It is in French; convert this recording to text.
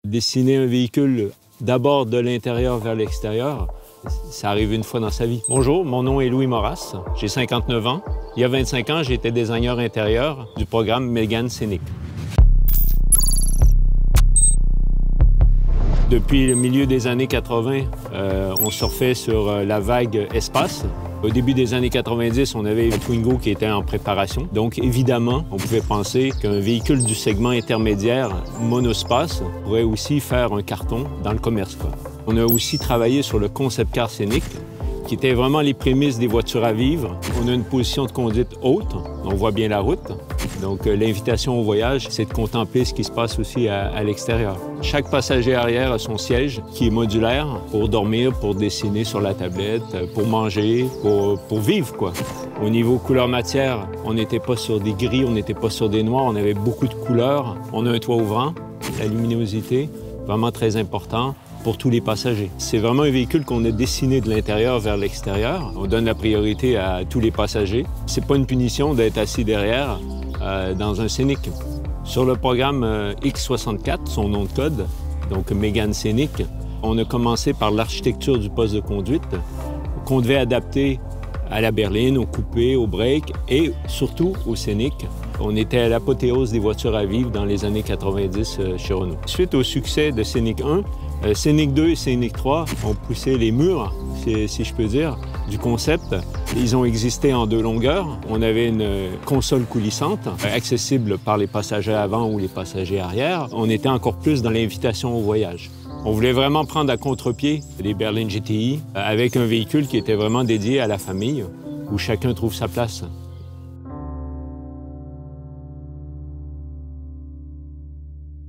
Dessiner un véhicule d'abord de l'intérieur vers l'extérieur, ça arrive une fois dans sa vie. Bonjour, mon nom est Louis Moras, j'ai 59 ans. Il y a 25 ans, j'étais designer intérieur du programme Mégane Scénic. Depuis le milieu des années 80, on surfait sur la vague espace. Au début des années 90, on avait un Twingo qui était en préparation. Donc, évidemment, on pouvait penser qu'un véhicule du segment intermédiaire monospace pourrait aussi faire un carton dans le commerce, quoi. On a aussi travaillé sur le concept car scénic, qui était vraiment les prémices des voitures à vivre. On a une position de conduite haute, on voit bien la route. Donc, l'invitation au voyage, c'est de contempler ce qui se passe aussi à l'extérieur. Chaque passager arrière a son siège qui est modulaire pour dormir, pour dessiner sur la tablette, pour manger, pour vivre, quoi. Au niveau couleur-matière, on n'était pas sur des gris, on n'était pas sur des noirs, on avait beaucoup de couleurs. On a un toit ouvrant, la luminosité, vraiment très important pour tous les passagers. C'est vraiment un véhicule qu'on a dessiné de l'intérieur vers l'extérieur. On donne la priorité à tous les passagers. C'est pas une punition d'être assis derrière dans un Scénic. Sur le programme X64, son nom de code, donc Mégane Scénic, on a commencé par l'architecture du poste de conduite qu'on devait adapter à la berline, au coupé, au break et surtout au Scénic. On était à l'apothéose des voitures à vivre dans les années 90 chez Renault. Suite au succès de Scénic 1, Scénic 2 et Scénic 3 ont poussé les murs, si je peux dire, du concept. Ils ont existé en deux longueurs. On avait une console coulissante, accessible par les passagers avant ou les passagers arrière. On était encore plus dans l'invitation au voyage. On voulait vraiment prendre à contre-pied les berlines GTI avec un véhicule qui était vraiment dédié à la famille, où chacun trouve sa place.